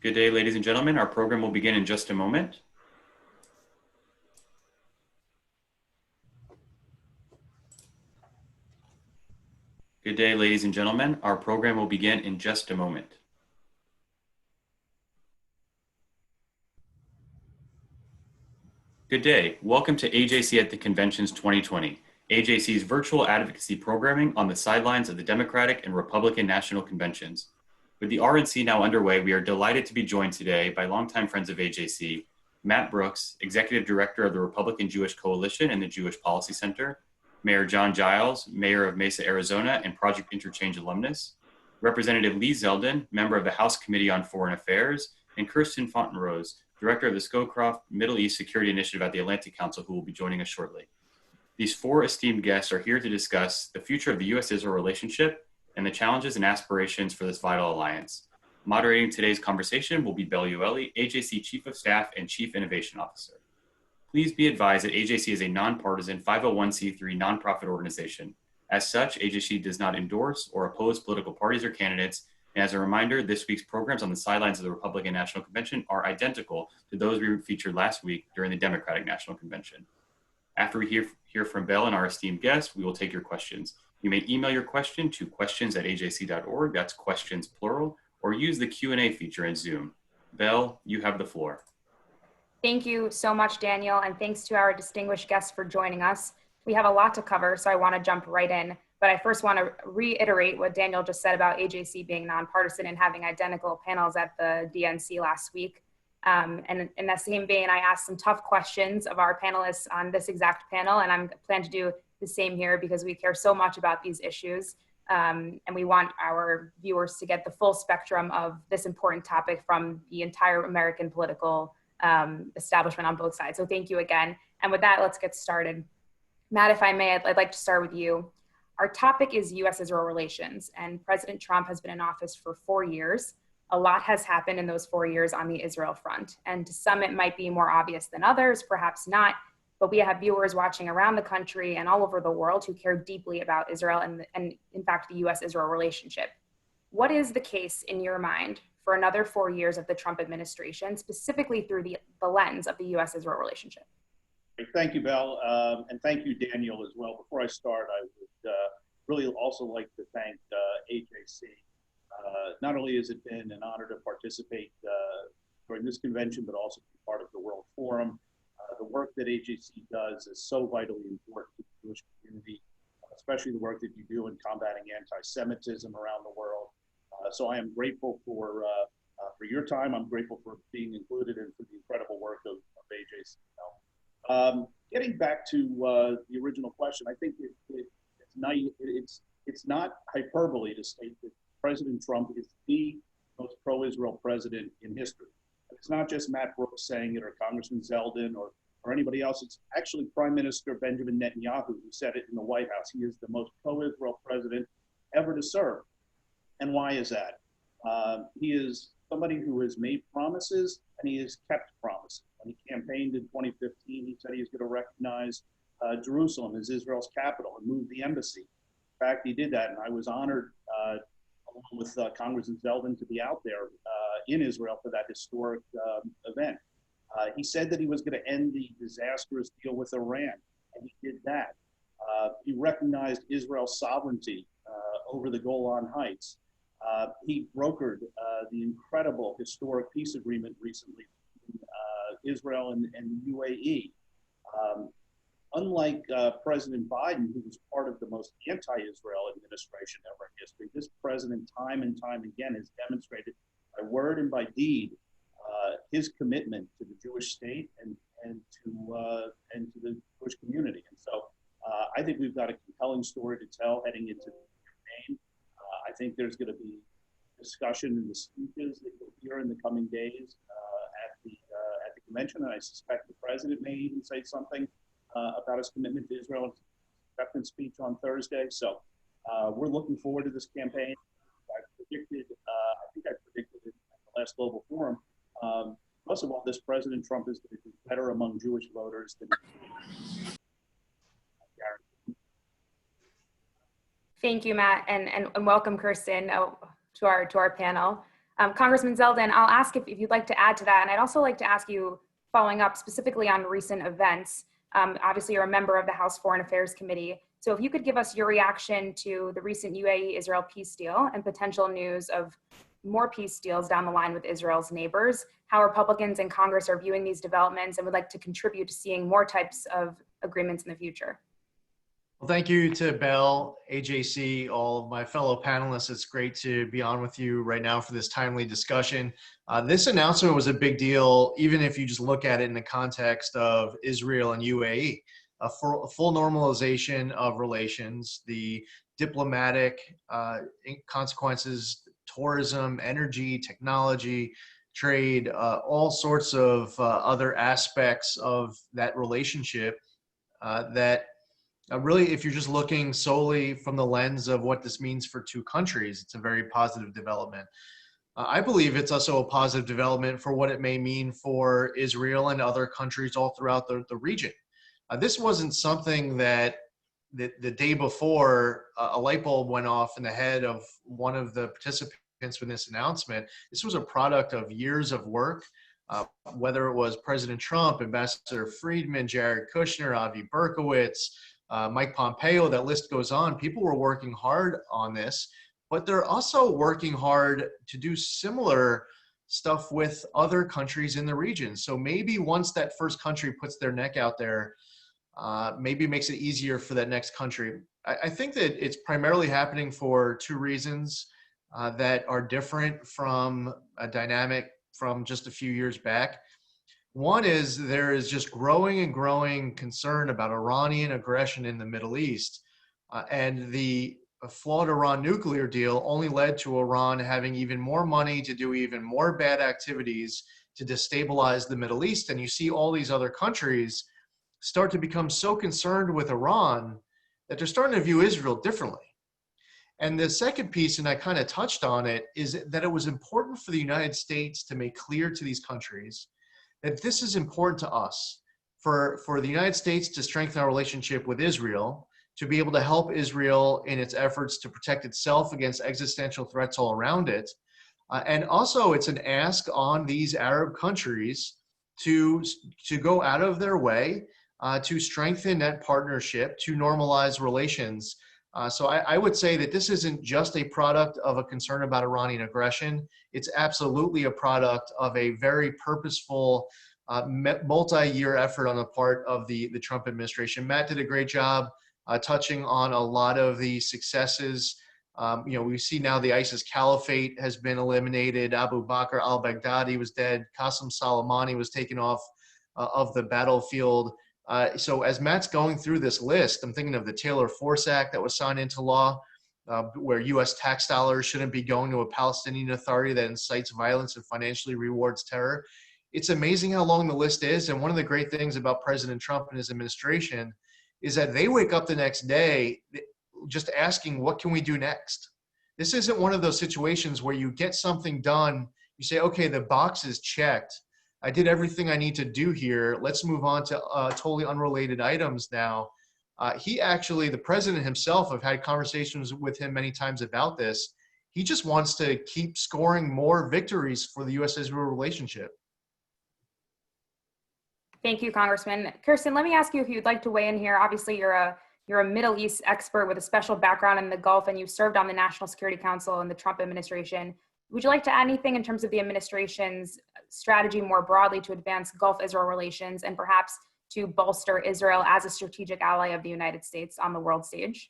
Good day, ladies and gentlemen. Our program will begin in just a moment. Good day, ladies and gentlemen. Our program will begin in just a moment. Good day. Welcome to AJC at the Conventions 2020, AJC's virtual advocacy programming on the sidelines of the Democratic and Republican National Conventions. With the RNC now underway, we are delighted to be joined today by longtime friends of AJC, Matt Brooks, Executive Director of the Republican Jewish Coalition and the Jewish Policy Center, Mayor John Giles, Mayor of Mesa, Arizona, and Project Interchange alumnus, Representative Lee Zeldin, member of the House Committee on Foreign Affairs, and Kirsten Fontenrose, Director of the Scowcroft Middle East Security Initiative at the Atlantic Council, who will be joining us shortly. These four esteemed guests are here to discuss the future of the U.S.-Israel relationship and the challenges and aspirations for this vital alliance. Moderating today's conversation will be Bel Ueli, AJC Chief of Staff and Chief Innovation Officer. Please be advised that AJC is a nonpartisan 501c3 nonprofit organization. As such, AJC does not endorse or oppose political parties or candidates. And as a reminder, this week's programs on the sidelines of the Republican National Convention are identical to those we featured last week during the Democratic National Convention. After we hear from Bel and our esteemed guests, we will take your questions. You may email your question to questions@ajc.org, that's questions plural, or use the Q&A feature in Zoom. Bel, you have the floor. Thank you so much, Daniel, and thanks to our distinguished guests for joining us. We have a lot to cover, so I want to jump right in. But I first want to reiterate what Daniel just said about AJC being nonpartisan and having identical panels at the DNC last week. And in that same vein, I asked some tough questions of our panelists on this exact panel, and I'm planning to do the same here because we care so much about these issues. And we want our viewers to get the full spectrum of this important topic from the entire American political establishment on both sides. So thank you again. And with that, let's get started. Matt, if I may, I'd like to start with you. Our topic is U.S.-Israel relations, and President Trump has been in office for 4 years. A lot has happened in those 4 years on the Israel front, and to some it might be more obvious than others, perhaps not, but we have viewers watching around the country and all over the world who care deeply about Israel and in fact, the U.S.-Israel relationship. What is the case in your mind for another 4 years of the Trump administration, specifically through the lens of the U.S.-Israel relationship? Thank you, Bel, and thank you, Daniel, as well. Before I start, I would really also like to thank AJC. Not only has it been an honor to participate during this convention, but also be part of the World Forum. The work that AJC does is so vitally important to the Jewish community, especially the work that you do in combating anti-Semitism around the world. So I am grateful for your time. I'm grateful for being included and for the incredible work of AJC. Getting back to the original question, I think it's not hyperbole to state that President Trump is the most pro-Israel president in history. It's not just Matt Brooks saying it or Congressman Zeldin or anybody else. It's actually Prime Minister Benjamin Netanyahu who said it in the White House. He is the most pro-Israel president ever to serve. And why is that? He is somebody who has made promises and he has kept promises. When he campaigned in 2015, he said he was going to recognize Jerusalem as Israel's capital and move the embassy. In fact, he did that, and I was honored, along with Congressman Zeldin, to be out there in Israel for that historic event. He said that he was going to end the disastrous deal with Iran, and he did that. He recognized Israel's sovereignty over the Golan Heights. He brokered the incredible historic peace agreement recently between Israel and the UAE. Unlike President Biden, who was part of the most anti-Israel administration ever in history, this president time and time again has demonstrated by word and by deed his commitment to the Jewish state and to the Jewish community. And so I think we've got a compelling story to tell heading into the campaign. I think there's going to be discussion in the speeches that you'll hear in the coming days at the convention, and I suspect the president may even say something about his commitment to Israel in his acceptance speech on Thursday. So we're looking forward to this campaign. I think I predicted it at the last Global Forum. Most of all, this President Trump is going to do better among Jewish voters than Thank you, Matt, and welcome, Kirsten, to our panel. Congressman Zeldin, I'll ask if you'd like to add to that. And I'd also like to ask you, following up specifically on recent events, obviously you're a member of the House Foreign Affairs Committee. So if you could give us your reaction to the recent UAE-Israel peace deal and potential news of more peace deals down the line with Israel's neighbors, how Republicans in Congress are viewing these developments and would like to contribute to seeing more types of agreements in the future. Well, thank you to Bell, AJC, all of my fellow panelists. It's great to be on with you right now for this timely discussion. This announcement was a big deal, even if you just look at it in the context of Israel and UAE. A full normalization of relations, the diplomatic consequences, tourism, energy, technology, trade, all sorts of other aspects of that relationship that really, if you're just looking solely from the lens of what this means for two countries, it's a very positive development. I believe it's also a positive development for what it may mean for Israel and other countries all throughout the region. This wasn't something that the day before a light bulb went off in the head of one of the participants with this announcement. This was a product of years of work, whether it was President Trump, Ambassador Friedman, Jared Kushner, Avi Berkowitz, Mike Pompeo, that list goes on. People were working hard on this, but they're also working hard to do similar stuff with other countries in the region. So maybe once that first country puts their neck out there, maybe it makes it easier for that next country. I think that it's primarily happening for two reasons that are different from a dynamic from just a few years back. One is there is just growing and growing concern about Iranian aggression in the Middle East. And the flawed Iran nuclear deal only led to Iran having even more money to do even more bad activities to destabilize the Middle East. And you see all these other countries start to become so concerned with Iran that they're starting to view Israel differently. And the second piece, and I kind of touched on it, is that it was important for the United States to make clear to these countries that this is important to us, for the United States to strengthen our relationship with Israel, to be able to help Israel in its efforts to protect itself against existential threats all around it. And also it's an ask on these Arab countries to go out of their way to strengthen that partnership, to normalize relations. So I would say that this isn't just a product of a concern about Iranian aggression. It's absolutely a product of a very purposeful multi-year effort on the part of the Trump administration. Matt did a great job touching on a lot of the successes. We see now the ISIS caliphate has been eliminated. Abu Bakr al-Baghdadi was dead. Qasem Soleimani was taken off of the battlefield. So as Matt's going through this list, I'm thinking of the Taylor Force Act that was signed into law, where U.S. tax dollars shouldn't be going to a Palestinian Authority that incites violence and financially rewards terror. It's amazing how long the list is. And one of the great things about President Trump and his administration is that they wake up the next day just asking, what can we do next? This isn't one of those situations where you get something done, you say, okay, the box is checked. I did everything I need to do here. Let's move on to totally unrelated items now. The president himself, I've had conversations with him many times about this. He just wants to keep scoring more victories for the U.S.-Israel relationship. Thank you, Congressman. Kirsten, let me ask you if you'd like to weigh in here. Obviously, you're a Middle East expert with a special background in the Gulf, and you served on the National Security Council in the Trump administration. Would you like to add anything in terms of the administration's strategy more broadly to advance Gulf-Israel relations and perhaps to bolster Israel as a strategic ally of the United States on the world stage?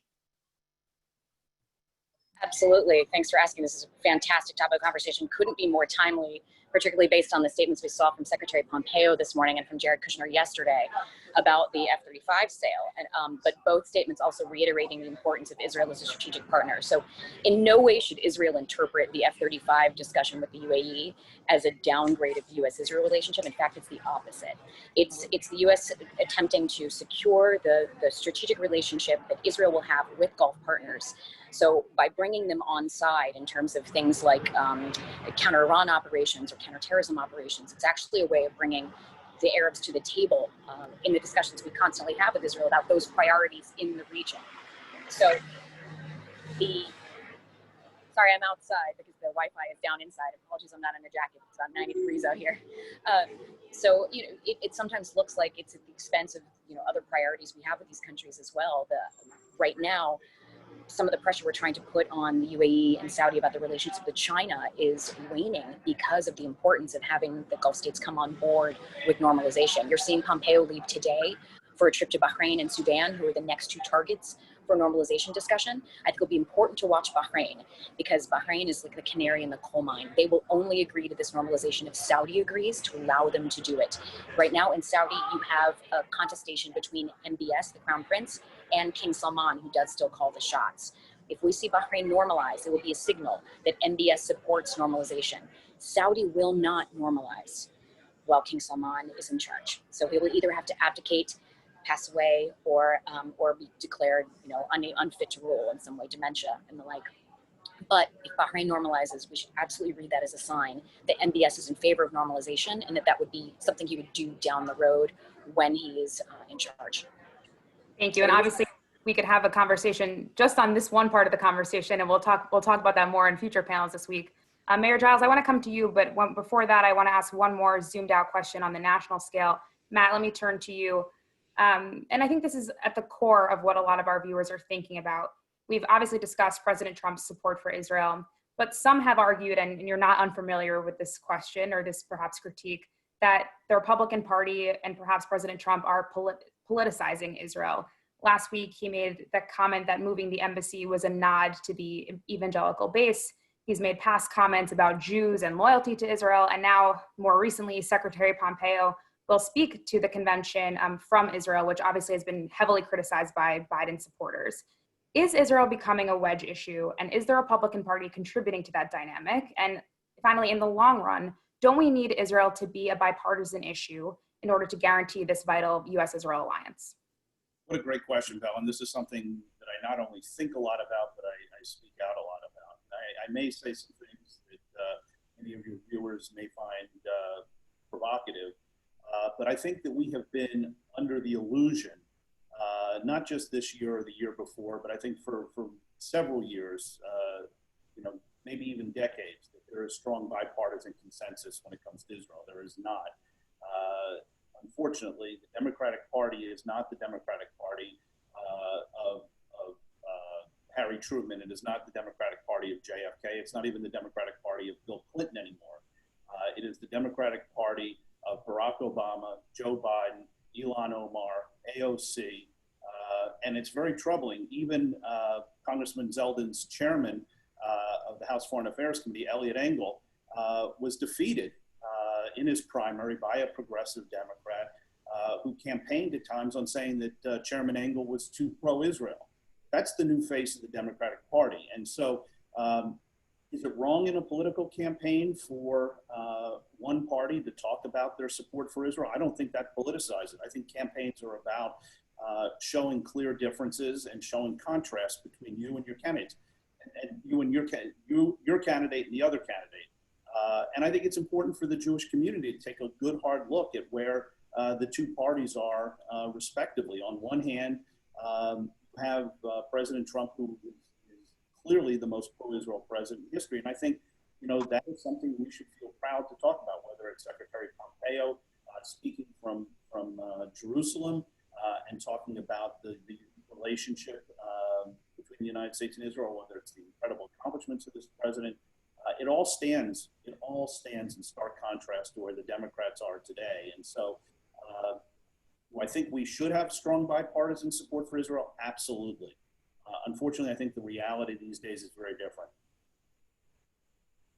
Absolutely. Thanks for asking. This is a fantastic topic of conversation. Couldn't be more timely, particularly based on the statements we saw from Secretary Pompeo this morning and from Jared Kushner yesterday about the F-35 sale. But both statements also reiterating the importance of Israel as a strategic partner. So in no way should Israel interpret the F-35 discussion with the UAE as a downgrade of the U.S.-Israel relationship. In fact, it's the opposite. It's the U.S. attempting to secure the strategic relationship that Israel will have with Gulf partners. So by bringing them on side in terms of things like counter-Iran operations or counterterrorism operations, it's actually a way of bringing the Arabs to the table in the discussions we constantly have with Israel about those priorities in the region. So Sorry, I'm outside because the Wi-Fi is down inside. Apologies, I'm not in a jacket. It's about 90 degrees out here. So, it sometimes looks like it's at the expense of, other priorities we have with these countries as well. Right now, some of the pressure we're trying to put on the UAE and Saudi about the relationship with China is waning because of the importance of having the Gulf states come on board with normalization. You're seeing Pompeo leave today for a trip to Bahrain and Sudan, who are the next two targets for normalization discussion. I think it'll be important to watch Bahrain because Bahrain is like the canary in the coal mine. They will only agree to this normalization if Saudi agrees to allow them to do it. Right now in Saudi, you have a contestation between MBS, the Crown Prince, and King Salman, who does still call the shots. If we see Bahrain normalize, it will be a signal that MBS supports normalization. Saudi will not normalize while King Salman is in charge. So he will either have to abdicate, pass away, or be declared, unfit to rule in some way, dementia and the like. But if Bahrain normalizes, we should absolutely read that as a sign that MBS is in favor of normalization and that would be something he would do down the road when he is in charge. Thank you. And obviously, we could have a conversation just on this one part of the conversation, and we'll talk about that more in future panels this week. Mayor Giles, I want to come to you, but before that, I want to ask one more zoomed out question on the national scale. Matt, let me turn to you. And I think this is at the core of what a lot of our viewers are thinking about. We've obviously discussed President Trump's support for Israel, but some have argued, and you're not unfamiliar with this question or this perhaps critique, that the Republican Party and perhaps President Trump are politicizing Israel. Last week, he made the comment that moving the embassy was a nod to the evangelical base. He's made past comments about Jews and loyalty to Israel. And now, more recently, Secretary Pompeo will speak to the convention from Israel, which obviously has been heavily criticized by Biden supporters. Is Israel becoming a wedge issue? And is the Republican Party contributing to that dynamic? And finally, in the long run, don't we need Israel to be a bipartisan issue in order to guarantee this vital U.S.-Israel alliance? What a great question, Val. And this is something that I not only think a lot about, but I speak out a lot about. I may say some things that many of your viewers may find provocative, but I think that we have been under the illusion, not just this year or the year before, but I think for several years, maybe even decades, that there is strong bipartisan consensus when it comes to Israel. There is not. Unfortunately, the Democratic Party is not the Democratic Party of Harry Truman. It is not the Democratic Party of JFK. It's not even the Democratic Party of Bill Clinton anymore. It is the Democratic Party of Barack Obama, Joe Biden, Ilhan Omar, AOC, and it's very troubling. Even Congressman Zeldin's chairman of the House Foreign Affairs Committee, Eliot Engel, was defeated in his primary by a progressive Democrat who campaigned at times on saying that Chairman Engel was too pro-Israel. That's the new face of the Democratic Party. And so is it wrong in a political campaign for one party to talk about their support for Israel? I don't think that politicizes it. I think campaigns are about showing clear differences and showing contrast between you and your candidates, and you and your candidate and the other candidate. And I think it's important for the Jewish community to take a good hard look at where the two parties are respectively. On one hand, you have President Trump, who is clearly the most pro-Israel president in history. And I think, that is something we should feel proud to talk about, whether it's Secretary Pompeo speaking from Jerusalem and talking about the relationship between the United States and Israel, whether it's the incredible accomplishments of this president. It all stands in stark contrast to where the Democrats are today. And so do I think we should have strong bipartisan support for Israel? Absolutely. Unfortunately, I think the reality these days is very different.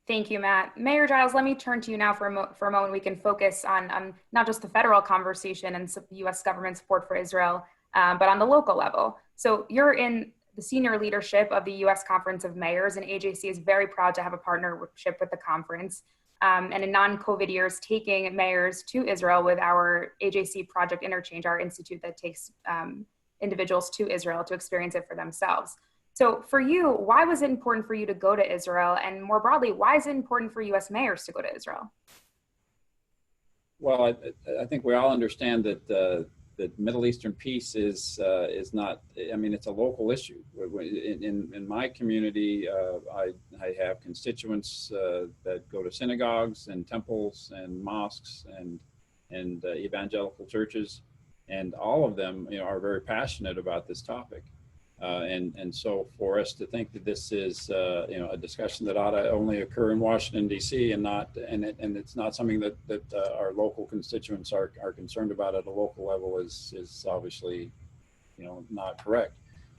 Thank you, Matt. Mayor Giles, let me turn to you now for a moment. We can focus on not just the federal conversation and U.S. government support for Israel, but on the local level. So you're in the senior leadership of the U.S. Conference of Mayors, and AJC is very proud to have a partnership with the conference. And in non-COVID years, taking mayors to Israel with our AJC Project Interchange, our institute that takes individuals to Israel to experience it for themselves. So for you, why was it important for you to go to Israel? And more broadly, why is it important for U.S. mayors to go to Israel? Well, I think we all understand that Middle Eastern peace is not. I mean, it's a local issue. In my community, I have constituents that go to synagogues and temples and mosques and evangelical churches, and all of them, are very passionate about this topic. And so for us to think that this is a discussion that ought to only occur in Washington D.C. and it's not something that our local constituents are concerned about at a local level is obviously not correct.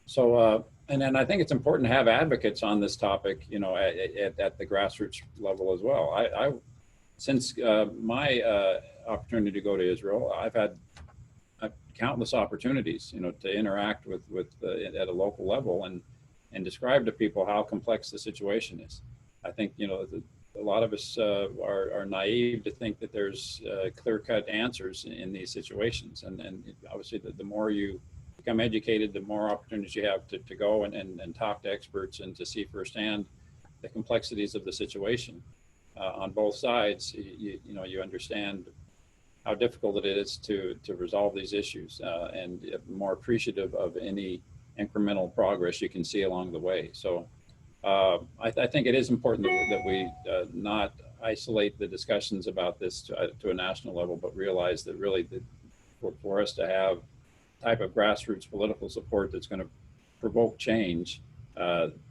So and then I think it's important to have advocates on this topic at the grassroots level as well. I since my opportunity to go to Israel, I've had countless opportunities, to interact with at a local level and describe to people how complex the situation is. I think, a lot of us are naive to think that there's clear-cut answers in these situations. And obviously, the more you become educated, the more opportunities you have to go and talk to experts and to see firsthand the complexities of the situation on both sides. You understand how difficult it is to resolve these issues, and more appreciative of any incremental progress you can see along the way. So I think it is important that we not isolate the discussions about this to a national level, but realize that really for us to have type of grassroots political support that's going to provoke change,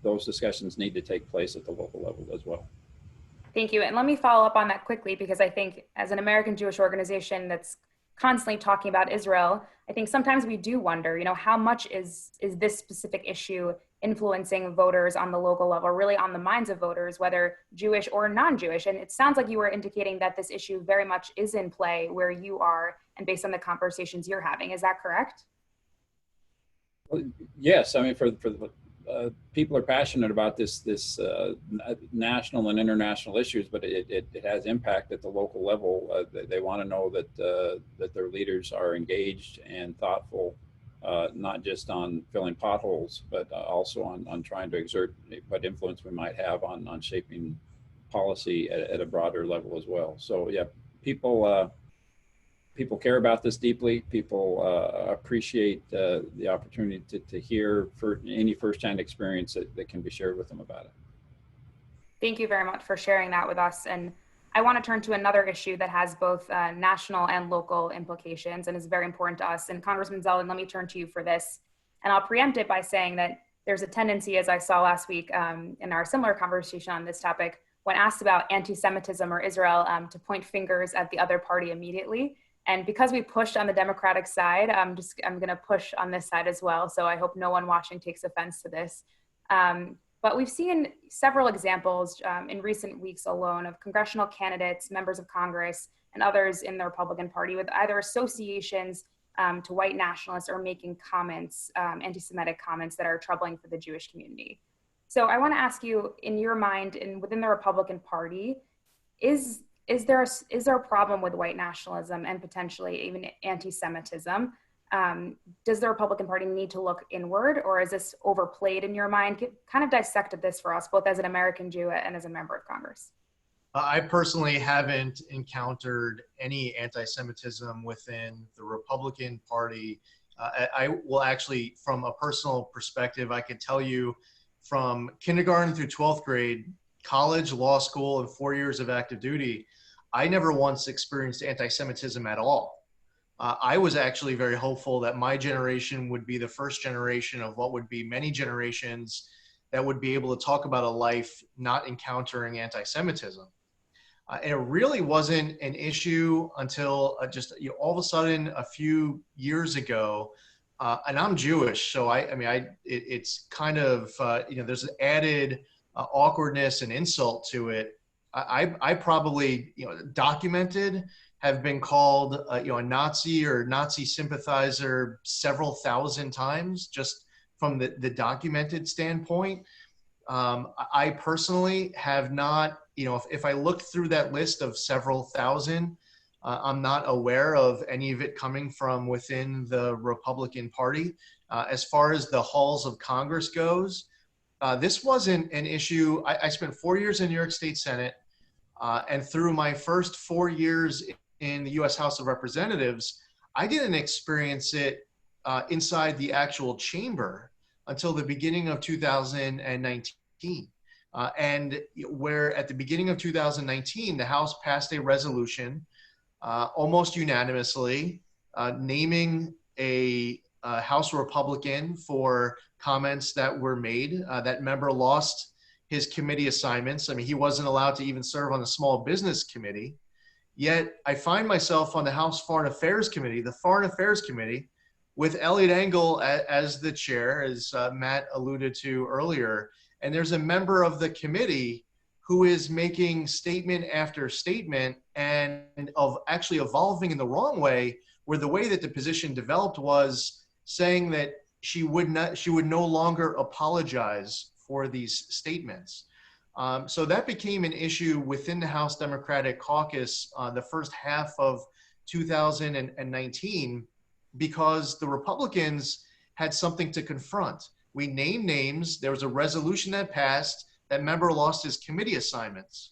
those discussions need to take place at the local level as well. Thank you. And let me follow up on that quickly, because I think as an American Jewish organization that's constantly talking about Israel, I think sometimes we do wonder, how much is this specific issue influencing voters on the local level, really on the minds of voters, whether Jewish or non-Jewish? And it sounds like you were indicating that this issue very much is in play where you are and based on the conversations you're having. Is that correct? Well, yes. I mean, for people are passionate about this national and international issues, but it has impact at the local level. They want to know that their leaders are engaged and thoughtful, not just on filling potholes, but also on trying to exert what influence we might have on shaping policy at a broader level as well. So yeah, people care about this deeply. People appreciate the opportunity to hear for any firsthand experience that can be shared with them about it. Thank you very much for sharing that with us. And I want to turn to another issue that has both national and local implications and is very important to us. And Congressman Zeldin, let me turn to you for this. And I'll preempt it by saying that there's a tendency, as I saw last week in our similar conversation on this topic, when asked about anti-Semitism or Israel, to point fingers at the other party immediately. And because we pushed on the Democratic side, I'm going to push on this side as well. So I hope no one watching takes offense to this. But we've seen several examples in recent weeks alone of congressional candidates, members of Congress, and others in the Republican Party with either associations to white nationalists or making comments, anti-Semitic comments that are troubling for the Jewish community. So I want to ask you, in your mind and within the Republican Party, is there a problem with white nationalism and potentially even anti-Semitism? Does the Republican Party need to look inward, or is this overplayed in your mind? Kind of dissected this for us, both as an American Jew and as a member of Congress. I personally haven't encountered any anti-Semitism within the Republican Party. I will actually, from a personal perspective, I can tell you from kindergarten through 12th grade, college, law school, and 4 years of active duty, I never once experienced anti-Semitism at all. I was actually very hopeful that my generation would be the first generation of what would be many generations that would be able to talk about a life not encountering anti-Semitism. And it really wasn't an issue until all of a sudden a few years ago, and I'm Jewish, so it's kind of, there's an added awkwardness and insult to it. I probably, documented, have been called, a Nazi or Nazi sympathizer several thousand times, just from the documented standpoint. I personally have not, if I look through that list of several thousand, I'm not aware of any of it coming from within the Republican Party. As far as the halls of Congress goes, this wasn't an issue. I spent 4 years in New York State Senate, and through my first 4 years in the U.S. House of Representatives, I didn't experience it inside the actual chamber until the beginning of 2019. And where at the beginning of 2019, the House passed a resolution almost unanimously naming a House Republican for comments that were made. That member lost his committee assignments. I mean, he wasn't allowed to even serve on the Small Business Committee. Yet I find myself on the House Foreign Affairs Committee, the Foreign Affairs Committee, with Eliot Engel as the chair, as Matt alluded to earlier. And there's a member of the committee who is making statement after statement and of actually evolving in the wrong way, where the way that the position developed was saying that she would no longer apologize for these statements. So that became an issue within the House Democratic Caucus the first half of 2019, because the Republicans had something to confront. We named names. There was a resolution that passed. That member lost his committee assignments.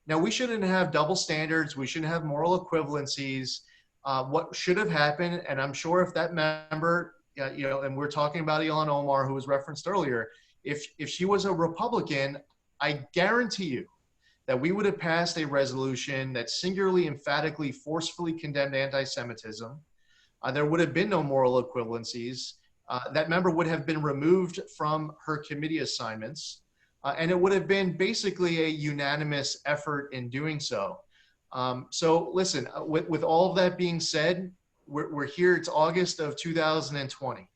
Now, we shouldn't have double standards. We shouldn't have moral equivalencies. What should have happened, and I'm sure if that member, and we're talking about Ilhan Omar, who was referenced earlier, if she was a Republican, I guarantee you that we would have passed a resolution that singularly, emphatically, forcefully condemned anti-Semitism. There would have been no moral equivalencies. That member would have been removed from her committee assignments. And it would have been basically a unanimous effort in doing so. So listen, with all of that being said, we're here, it's August of 2020.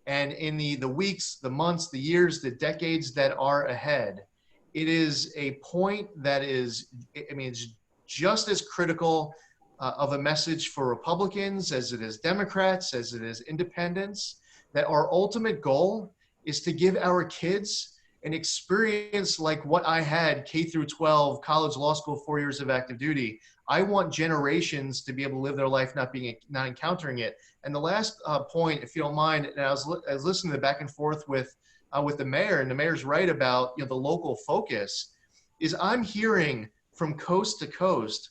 And in the weeks, the months, the years, the decades that are ahead, it is a point that is, I mean, it's just as critical of a message for Republicans as it is Democrats, as it is independents, that our ultimate goal is to give our kids an experience like what I had, K through 12, college, law school, 4 years of active duty. I want generations to be able to live their life not encountering it. And the last point, if you don't mind, and I was listening to the back and forth with the mayor, and the mayor's right about the local focus, is I'm hearing from coast to coast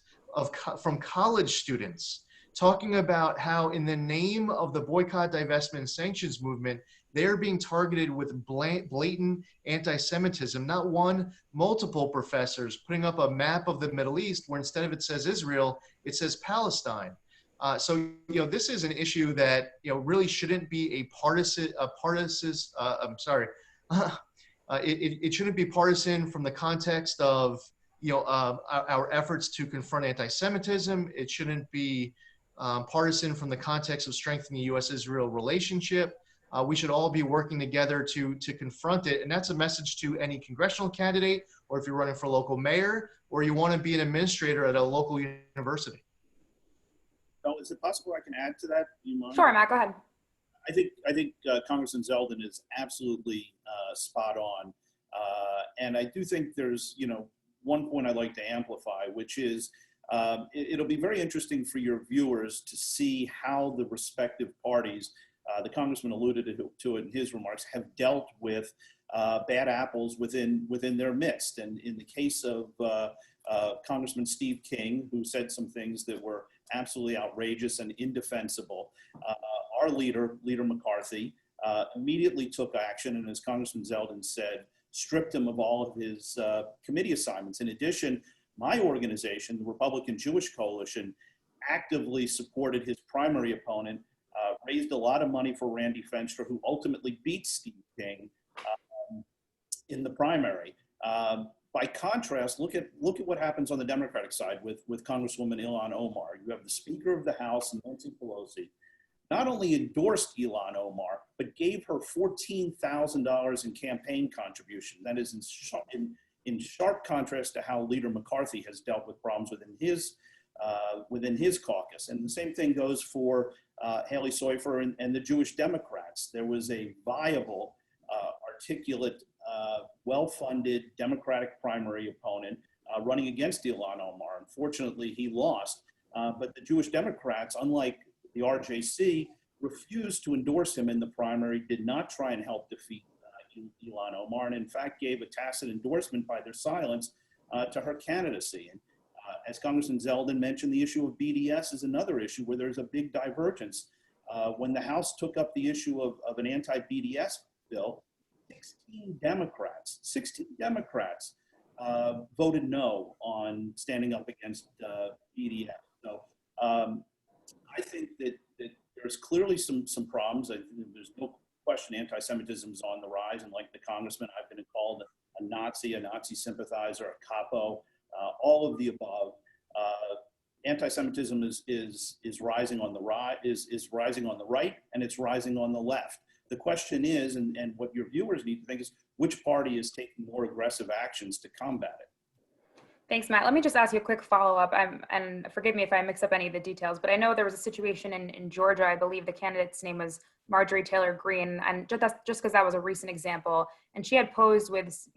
from college students talking about how in the name of the boycott, divestment, and sanctions movement, they're being targeted with blatant anti-Semitism. Not one, multiple professors putting up a map of the Middle East where instead of it says Israel, it says Palestine. So this is an issue that really shouldn't be it shouldn't be partisan from the context of our efforts to confront anti-Semitism. It shouldn't be partisan from the context of strengthening the U.S.-Israel relationship. We should all be working together to confront it. And that's a message to any congressional candidate, or if you're running for local mayor, or you want to be an administrator at a local university. So is it possible I can add to that? Do you mind? Sure, Matt, go ahead. I think Congressman Zeldin is absolutely spot on. And I do think there's, one point I'd like to amplify, which is it'll be very interesting for your viewers to see how the respective parties, the congressman alluded to it in his remarks, have dealt with bad apples within their midst. And in the case of Congressman Steve King, who said some things that were absolutely outrageous and indefensible, our leader McCarthy, immediately took action, and as Congressman Zeldin said, stripped him of all of his committee assignments. In addition, my organization, the Republican Jewish Coalition, actively supported his primary opponent, raised a lot of money for Randy Fenstra, who ultimately beat Steve King in the primary. By contrast, look at what happens on the Democratic side with Congresswoman Ilhan Omar. You have the Speaker of the House, Nancy Pelosi, not only endorsed Ilhan Omar, but gave her $14,000 in campaign contribution. That is in sharp contrast to how Leader McCarthy has dealt with problems within his caucus. And the same thing goes for Haley Soifer and the Jewish Democrats. There was a viable, articulate, well-funded Democratic primary opponent running against Ilhan Omar. Unfortunately, he lost. But the Jewish Democrats, unlike the RJC, refused to endorse him in the primary, did not try and help defeat Ilhan Omar, and in fact gave a tacit endorsement by their silence to her candidacy. And As Congressman Zeldin mentioned, the issue of BDS is another issue where there's a big divergence. When the House took up the issue of an anti-BDS bill, 16 Democrats voted no on standing up against BDS. So I think that there's clearly some problems. There's no question anti-Semitism is on the rise, and like the congressman, I've been called a Nazi sympathizer, a capo, all of the above. Anti-Semitism is rising on the is rising on the right, and it's rising on the left. The question is, and what your viewers need to think is, which party is taking more aggressive actions to combat it? Thanks, Matt. Let me just ask you a quick follow-up, and forgive me if I mix up any of the details, but I know there was a situation in Georgia. I believe the candidate's name was Marjorie Taylor Greene, and just because that was a recent example, and she had posed with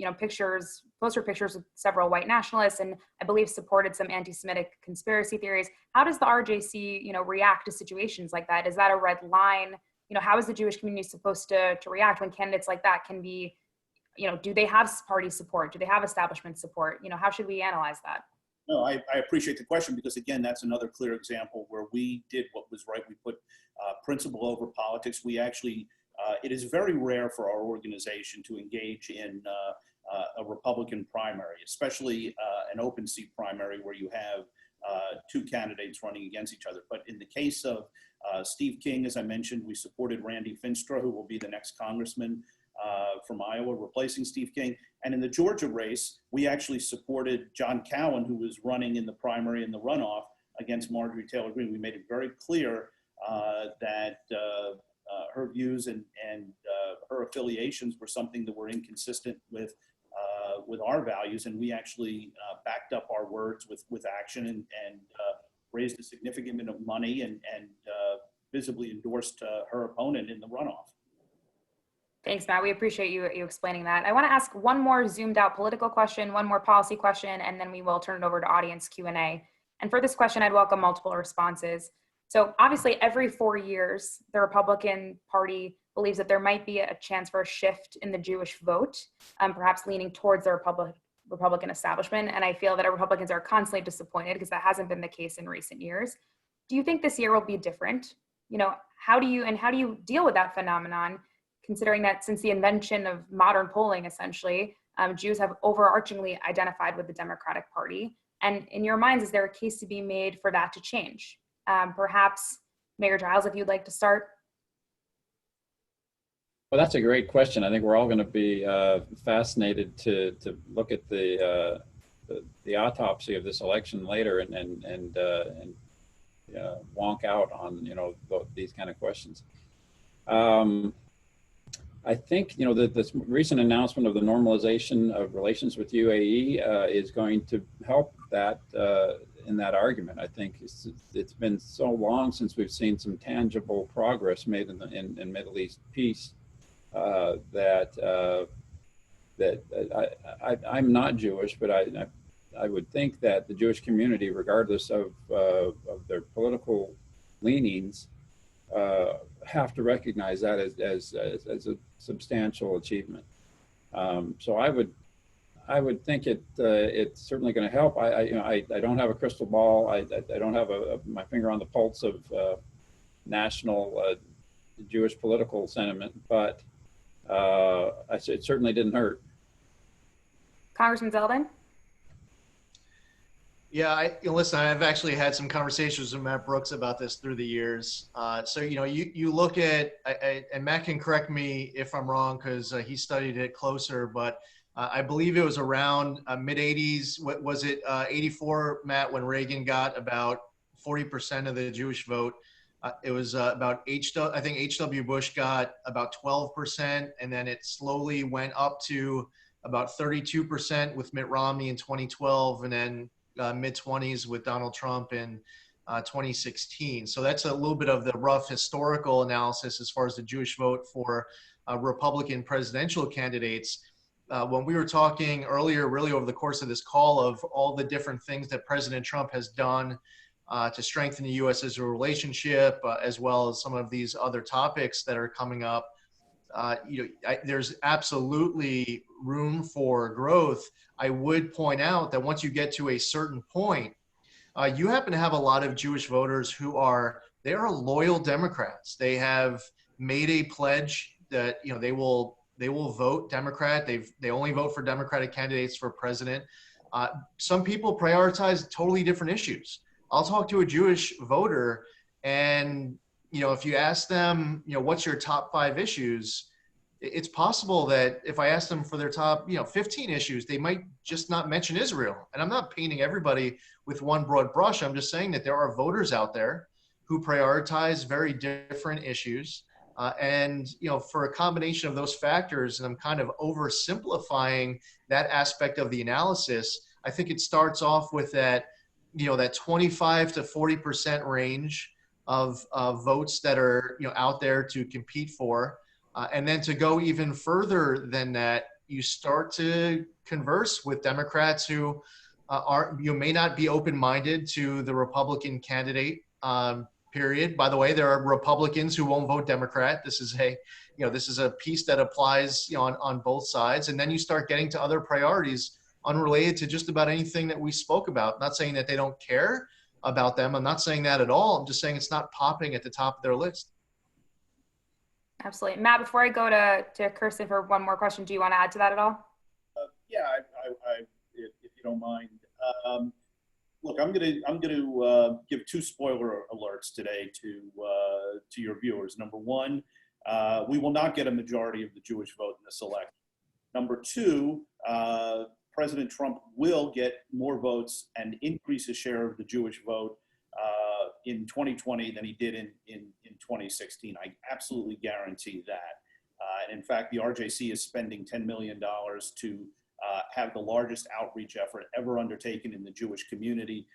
poster pictures with several white nationalists, and I believe supported some anti-Semitic conspiracy theories. How does the RJC react to situations like that? Is that a red line? How is the Jewish community supposed to react when candidates like that can be, do they have party support? Do they have establishment support? How should we analyze that? No, I appreciate the question, because again, that's another clear example where we did what was right. We put principle over politics. We actually, it is very rare for our organization to engage in a Republican primary, especially an open seat primary where you have two candidates running against each other. But in the case of Steve King, as I mentioned, we supported Randy Finstra, who will be the next congressman from Iowa, replacing Steve King. And in the Georgia race, we actually supported John Cowan, who was running in the primary and the runoff against Marjorie Taylor Greene. We made it very clear that her views and her affiliations were something that were inconsistent with our values, and we actually backed up our words with action and raised a significant amount of money and visibly endorsed her opponent in the runoff. Thanks, Matt. We appreciate you explaining that. I want to ask one more zoomed out political question, one more policy question, and then we will turn it over to audience Q&A. And for this question, I'd welcome multiple responses. So obviously every 4 years, the Republican Party believes that there might be a chance for a shift in the Jewish vote, perhaps leaning towards the Republican establishment. And I feel that our Republicans are constantly disappointed because that hasn't been the case in recent years. Do you think this year will be different? How do you deal with that phenomenon, considering that since the invention of modern polling, essentially, Jews have overarchingly identified with the Democratic Party? And in your minds, is there a case to be made for that to change? Perhaps Mayor Giles, if you'd like to start. Well, that's a great question. I think we're all going to be fascinated to look at the autopsy of this election later and wonk out on these kind of questions. I think this recent announcement of the normalization of relations with UAE is going to help that in that argument. I think it's been so long since we've seen some tangible progress made in Middle East peace that I'm not Jewish, but I would think that the Jewish community, regardless of their political leanings, have to recognize that as a substantial achievement. So I would think it's certainly going to help. I don't have a crystal ball. I don't have my finger on the pulse of national Jewish political sentiment, but it certainly didn't hurt. Congressman Zeldin? Yeah, listen, I've actually had some conversations with Matt Brooks about this through the years. So, you look at, and Matt can correct me if I'm wrong because he studied it closer, but I believe it was around mid-'80s. What was it, 84, Matt, when Reagan got about 40% of the Jewish vote? It was about I think H.W. Bush got about 12%, and then it slowly went up to about 32% with Mitt Romney in 2012, and then mid-20s with Donald Trump in 2016. So that's a little bit of the rough historical analysis as far as the Jewish vote for Republican presidential candidates. When we were talking earlier, really over the course of this call, of all the different things that President Trump has done to strengthen the U.S.'s relationship, as well as some of these other topics that are coming up, there's absolutely room for growth. I would point out that once you get to a certain point, you happen to have a lot of Jewish voters who are loyal Democrats. They have made a pledge that they will vote Democrat. They only vote for Democratic candidates for president. Some people prioritize totally different issues. I'll talk to a Jewish voter, and if you ask them, what's your top 5 issues, it's possible that if I ask them for their top 15 issues, they might just not mention Israel. And I'm not painting everybody with one broad brush. I'm just saying that there are voters out there who prioritize very different issues. And for a combination of those factors, and I'm kind of oversimplifying that aspect of the analysis, I think it starts off with that, that 25 to 40% range of votes that are out there to compete for. And then to go even further than that, you start to converse with Democrats who may not be open-minded to the Republican candidate. Period. By the way, there are Republicans who won't vote Democrat. This is a piece that applies on both sides. And then you start getting to other priorities unrelated to just about anything that we spoke about. Not saying that they don't care about them. I'm not saying that at all. I'm just saying it's not popping at the top of their list. Absolutely. Matt, before I go to Kirsten for one more question, do you want to add to that at all? Yeah, if you don't mind. Look, I'm gonna give 2 spoiler alerts today to your viewers. Number 1, we will not get a majority of the Jewish vote in this election. Number 2, President Trump will get more votes and increase his share of the Jewish vote in 2020 than he did in 2016. I absolutely guarantee that. And in fact, the RJC is spending $10 million to have the largest outreach effort ever undertaken in the Jewish community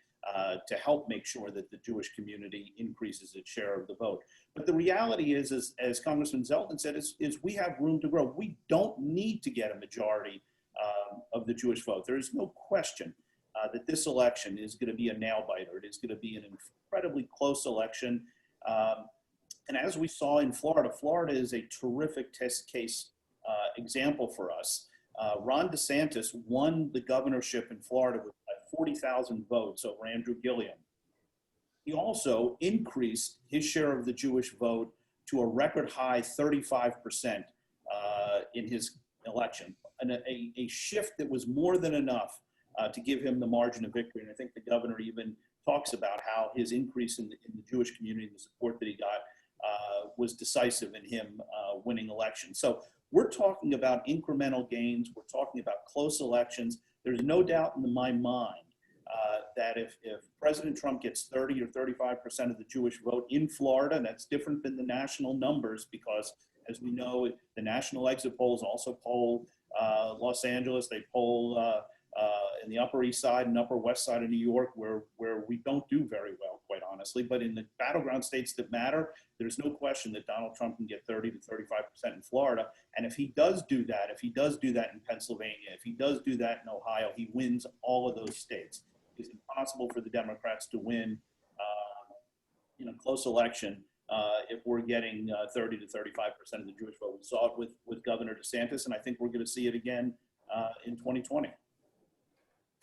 to help make sure that the Jewish community increases its share of the vote. But the reality is as Congressman Zeldin said, is we have room to grow. We don't need to get a majority of the Jewish vote. There is no question that this election is going to be a nail biter. It is going to be an incredibly close election. And as we saw in Florida, Florida is a terrific test case example for us. Ron DeSantis won the governorship in Florida with 40,000 votes over Andrew Gillum. He also increased his share of the Jewish vote to a record high 35% in his election, and a shift that was more than enough to give him the margin of victory. And I think the governor even talks about how his increase in the Jewish community and the support that he got was decisive in him winning elections. So we're talking about incremental gains. We're talking about close elections. There's no doubt in my mind that if President Trump gets 30 or 35% of the Jewish vote in Florida, and that's different than the national numbers because, as we know, the national exit polls also poll Los Angeles. They poll in the Upper East Side and Upper West Side of New York, where we don't do very well, quite honestly. But in the battleground states that matter, there's no question that Donald Trump can get 30 to 35% in Florida. And if he does do that, in Pennsylvania, if he does do that in Ohio, he wins all of those states. It's impossible for the Democrats to win in a close election if we're getting 30 to 35% of the Jewish vote. We saw it with Governor DeSantis, and I think we're going to see it again in 2020.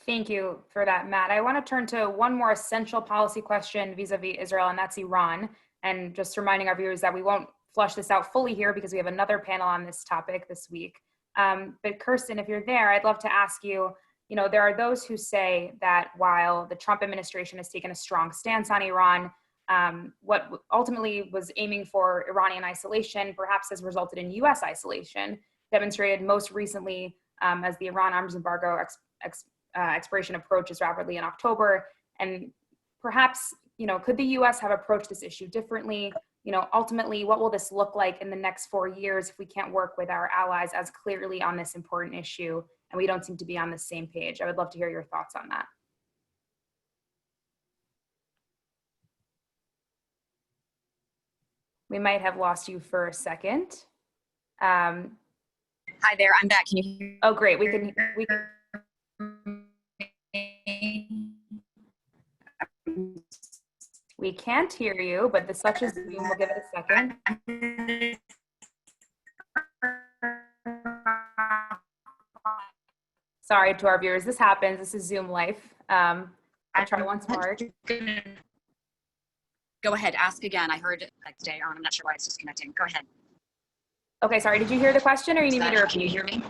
Thank you for that, Matt. I want to turn to one more essential policy question vis-a-vis Israel, and that's Iran. And just reminding our viewers that we won't flush this out fully here because we have another panel on this topic this week. But Kirsten, if you're there, I'd love to ask you, there are those who say that while the Trump administration has taken a strong stance on Iran, what ultimately was aiming for Iranian isolation perhaps has resulted in U.S. isolation, demonstrated most recently as the Iran arms embargo expiration approaches rapidly in October. And perhaps, could the U.S. have approached this issue differently? Ultimately, what will this look like in the next 4 years if we can't work with our allies as clearly on this important issue and we don't seem to be on the same page? I would love to hear your thoughts on that. We might have lost you for a second. Hi there, I'm back. Can you hear me? Oh, great. We can. We can't hear you, but this such as Zoom. We'll give it a second. Sorry to our viewers. This happens. This is Zoom life. I'll try once more. Go ahead, ask again. I heard stay on. I'm not sure why it's disconnecting. Go ahead. Okay, sorry. Did you hear the question or you need me to repeat? Can you hear me?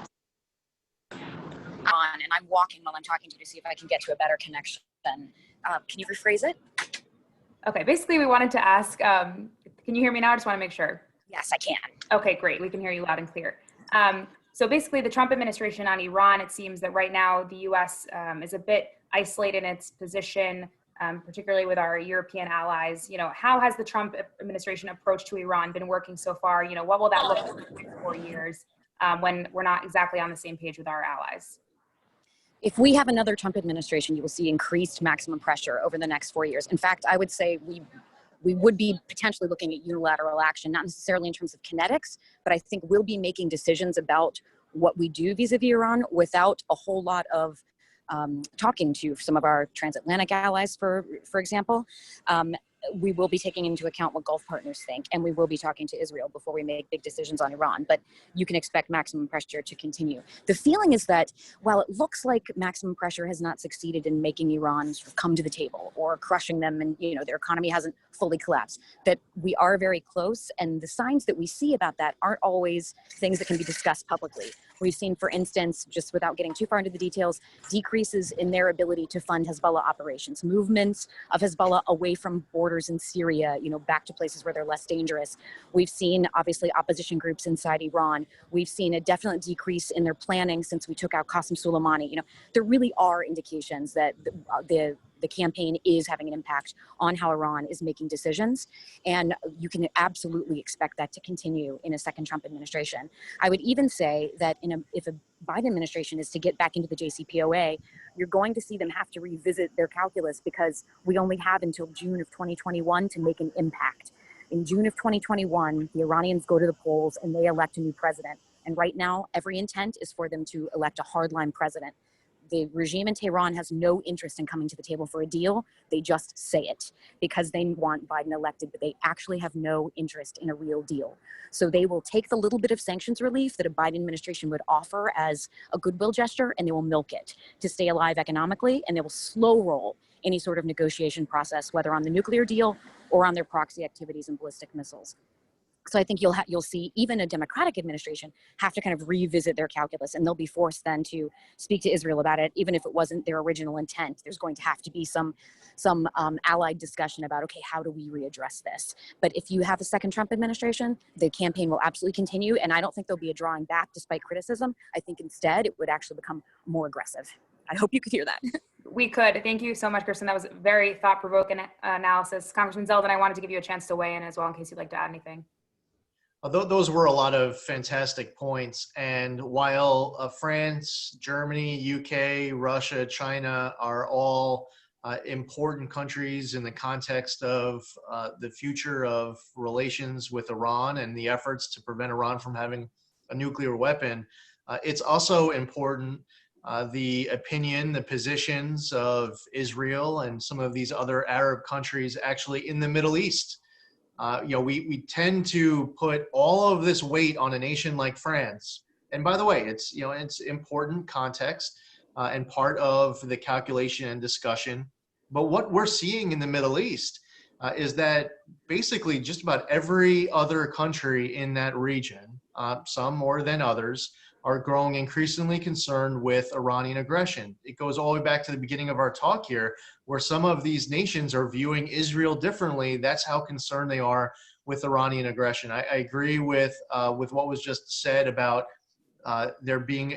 On, and I'm walking while I'm talking to you to see if I can get to a better connection. Can you rephrase it? Okay, basically we wanted to ask, can you hear me now? I just want to make sure. Yes, I can. Okay, great. We can hear you loud and clear. So basically the Trump administration on Iran, it seems that right now the US is a bit isolated in its position, particularly with our European allies. You know, how has the Trump administration approach to Iran been working so far? You know, what will that look like in the next 4 years when we're not exactly on the same page with our allies? If we have another Trump administration, you will see increased maximum pressure over the next 4 years. In fact, I would say we would be potentially looking at unilateral action, not necessarily in terms of kinetics, but I think we'll be making decisions about what we do vis-a-vis Iran without a whole lot of talking to some of our transatlantic allies, for example. We will be taking into account what Gulf partners think, and we will be talking to Israel before we make big decisions on Iran. But you can expect maximum pressure to continue. The feeling is that while it looks like maximum pressure has not succeeded in making Iran sort of come to the table or crushing them, and their economy hasn't fully collapsed, that we are very close, and the signs that we see about that aren't always things that can be discussed publicly. We've seen, for instance, just without getting too far into the details, decreases in their ability to fund Hezbollah operations, movements of Hezbollah away from borders in Syria, back to places where they're less dangerous. We've seen, obviously, opposition groups inside Iran. We've seen a definite decrease in their planning since we took out Qasem Soleimani. There really are indications that the campaign is having an impact on how Iran is making decisions. And you can absolutely expect that to continue in a second Trump administration. I would even say that if a Biden administration is to get back into the JCPOA, you're going to see them have to revisit their calculus, because we only have until June of 2021 to make an impact. In June of 2021, the Iranians go to the polls and they elect a new president. And right now, every intent is for them to elect a hardline president. The regime in Tehran has no interest in coming to the table for a deal. They just say it because they want Biden elected, but they actually have no interest in a real deal. So they will take the little bit of sanctions relief that a Biden administration would offer as a goodwill gesture, and they will milk it to stay alive economically, and they will slow roll any sort of negotiation process, whether on the nuclear deal or on their proxy activities and ballistic missiles. So I think you'll see even a Democratic administration have to kind of revisit their calculus, and they'll be forced then to speak to Israel about it, even if it wasn't their original intent. There's going to have to be some allied discussion about, okay, how do we readdress this? But if you have a second Trump administration, the campaign will absolutely continue, and I don't think there'll be a drawing back despite criticism. I think instead it would actually become more aggressive. I hope you could hear that. We could. Thank you so much, Kirsten. That was very thought-provoking analysis. Congressman Zeldin, I wanted to give you a chance to weigh in as well in case you'd like to add anything. Those were a lot of fantastic points. And while France, Germany, UK, Russia, China are all important countries in the context of the future of relations with Iran and the efforts to prevent Iran from having a nuclear weapon, it's also important the opinion, the positions of Israel and some of these other Arab countries actually in the Middle East. We tend to put all of this weight on a nation like France. And by the way, it's important context and part of the calculation and discussion. But what we're seeing in the Middle East is that basically just about every other country in that region, some more than others, are growing increasingly concerned with Iranian aggression. It goes all the way back to the beginning of our talk here, where some of these nations are viewing Israel differently. That's how concerned they are with Iranian aggression. I agree with what was just said about there being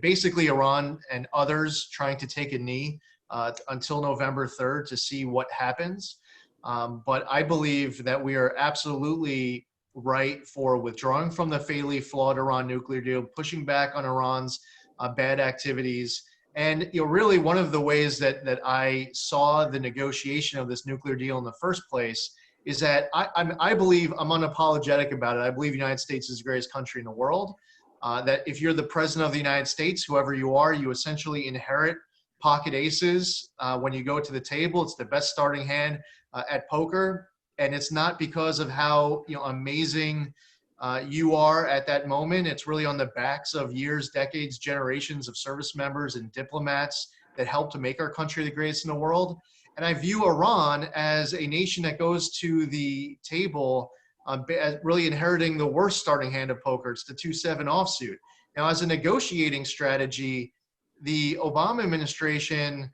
basically Iran and others trying to take a knee until November 3rd to see what happens. But I believe that we are absolutely right for withdrawing from the fatally flawed Iran nuclear deal, pushing back on Iran's bad activities. And really one of the ways that I saw the negotiation of this nuclear deal in the first place is that I believe, I'm unapologetic about it, I believe the United States is the greatest country in the world. That if you're the president of the United States, whoever you are, you essentially inherit pocket aces when you go to the table. It's the best starting hand at poker. And it's not because of how amazing you are at that moment. It's really on the backs of years, decades, generations of service members and diplomats that helped to make our country the greatest in the world. And I view Iran as a nation that goes to the table as really inheriting the worst starting hand of poker. It's the 2-7 offsuit. Now, as a negotiating strategy, the Obama administration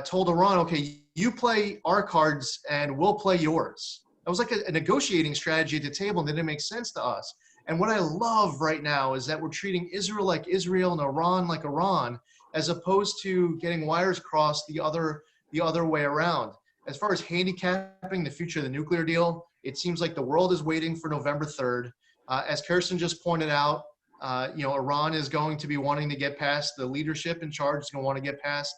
told Iran, okay, you play our cards and we'll play yours. That was like a negotiating strategy at the table, and it didn't make sense to us. And what I love right now is that we're treating Israel like Israel and Iran like Iran, as opposed to getting wires crossed the other way around. As far as handicapping the future of the nuclear deal, it seems like the world is waiting for November 3rd. As Kirsten just pointed out, Iran is going to be wanting to get past the leadership in charge, is going to want to get past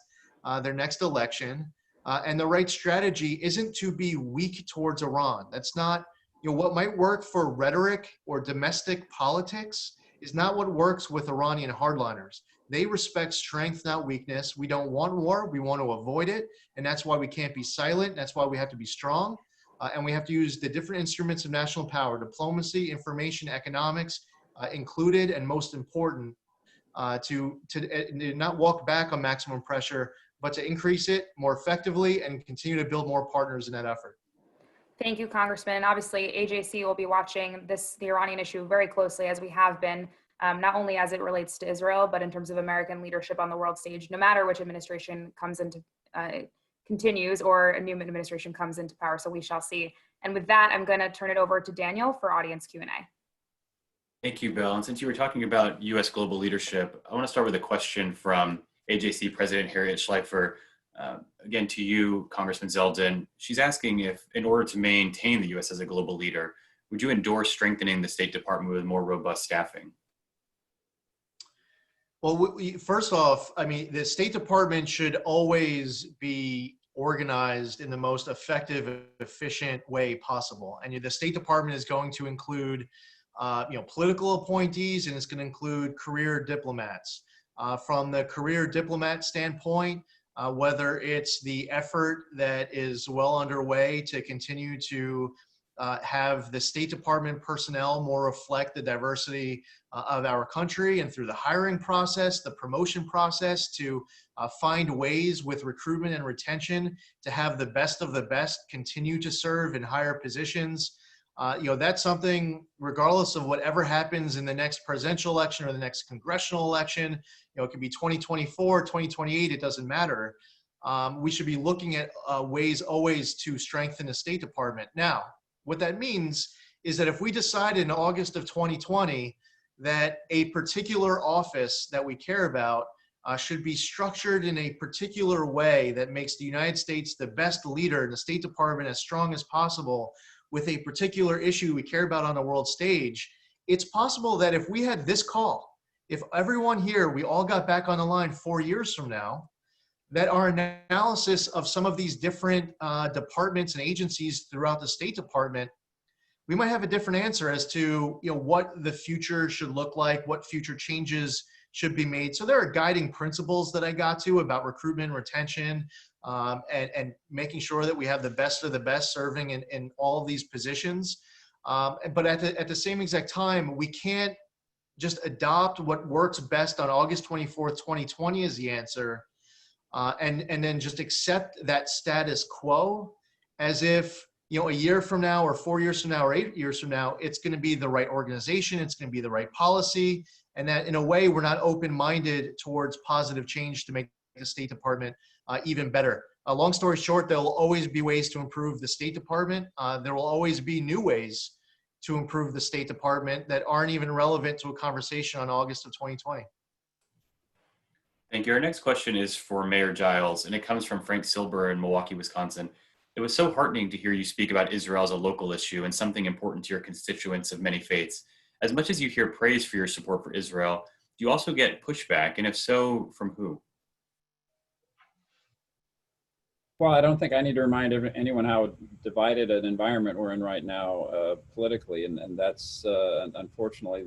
their next election. And the right strategy isn't to be weak towards Iran. That's not, what might work for rhetoric or domestic politics is not what works with Iranian hardliners. They respect strength, not weakness. We don't want war. We want to avoid it. And that's why we can't be silent. That's why we have to be strong. And we have to use the different instruments of national power, diplomacy, information, economics, included, and most important, to not walk back on maximum pressure, but to increase it more effectively and continue to build more partners in that effort. Thank you, Congressman. Obviously, AJC will be watching the Iranian issue very closely, as we have been, not only as it relates to Israel, but in terms of American leadership on the world stage, no matter which administration continues or a new administration comes into power. So we shall see. And with that, I'm going to turn it over to Daniel for audience Q&A. Thank you, Bill. And since you were talking about U.S. global leadership, I want to start with a question from AJC President Harriet Schleifer. Again, to you, Congressman Zeldin. She's asking if, in order to maintain the U.S. as a global leader, would you endorse strengthening the State Department with more robust staffing? Well, first off, the State Department should always be organized in the most effective, efficient way possible. And the State Department is going to include, political appointees, and it's going to include career diplomats. From the career diplomat standpoint, whether it's the effort that is well underway to continue to have the State Department personnel more reflect the diversity of our country, and through the hiring process, the promotion process, to find ways with recruitment and retention to have the best of the best continue to serve in higher positions. That's something, regardless of whatever happens in the next presidential election or the next congressional election, it could be 2024, 2028, it doesn't matter. We should be looking at ways always to strengthen the State Department. Now, what that means is that if we decide in August of 2020 that a particular office that we care about should be structured in a particular way that makes the United States the best leader in the State Department as strong as possible with a particular issue we care about on the world stage, it's possible that if we had this call, if everyone here, we all got back on the line 4 years from now, that our analysis of some of these different departments and agencies throughout the State Department, we might have a different answer as to what the future should look like, what future changes should be made. So there are guiding principles that I got to about recruitment, retention, and making sure that we have the best of the best serving in all of these positions. But at the same exact time, we can't just adopt what works best on August 24th, 2020 as the answer, and then just accept that status quo as if, a year from now or 4 years from now or 8 years from now, it's going to be the right organization, it's going to be the right policy, and that in a way we're not open-minded towards positive change to make the State Department even better. Long story short, there will always be ways to improve the State Department. There will always be new ways to improve the State Department that aren't even relevant to a conversation on August of 2020. Thank you. Our next question is for Mayor Giles, and it comes from Frank Silber in Milwaukee, Wisconsin. It was so heartening to hear you speak about Israel as a local issue and something important to your constituents of many faiths. As much as you hear praise for your support for Israel, do you also get pushback? And if so, from who? Well, I don't think I need to remind anyone how divided an environment we're in right now politically, and that's unfortunately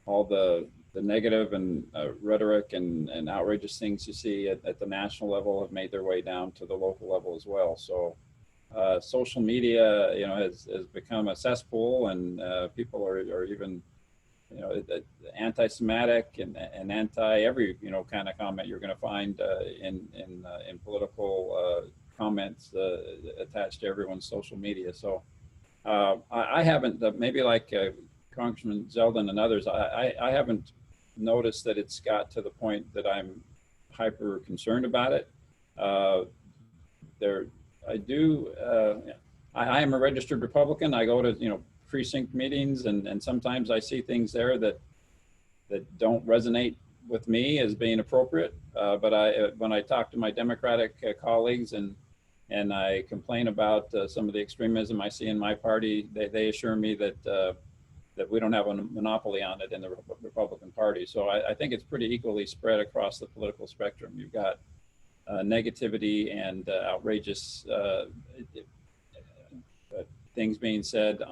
all the negative and rhetoric and outrageous things you see at the national level have made their way down to the local level as well. So social media, has become a cesspool, and people are even anti-Semitic and anti every kind of comment you're going to find in political comments attached to everyone's social media. So I haven't, maybe like Congressman Zeldin and others, I haven't noticed that it's got to the point that I'm hyper concerned about it. I am a registered Republican. I go to precinct meetings, and sometimes I see things there that don't resonate with me as being appropriate. But when I talk to my Democratic colleagues and I complain about some of the extremism I see in my party, they assure me that we don't have a monopoly on it in the Republican Party. So I think it's pretty equally spread across the political spectrum. You've got negativity and outrageous things being said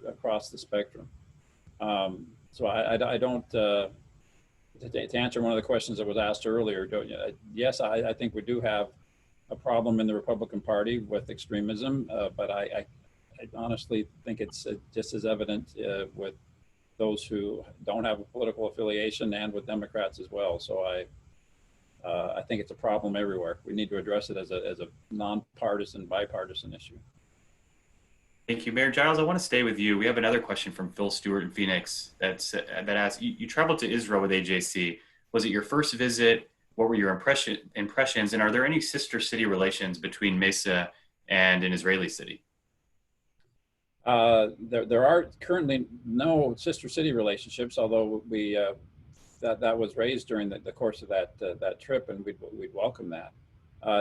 across the spectrum. So I don't, to answer one of the questions that was asked earlier, yes, I think we do have a problem in the Republican Party with extremism, but I honestly think it's just as evident with those who don't have a political affiliation and with Democrats as well. So I think it's a problem everywhere. We need to address it as a nonpartisan, bipartisan issue. Thank you, Mayor Giles. I want to stay with you. We have another question from Phil Stewart in Phoenix that asks, you traveled to Israel with AJC. Was it your first visit? What were your impressions? And are there any sister city relations between Mesa and an Israeli city? There are currently no sister city relationships, although that was raised during the course of that trip, and we'd welcome that.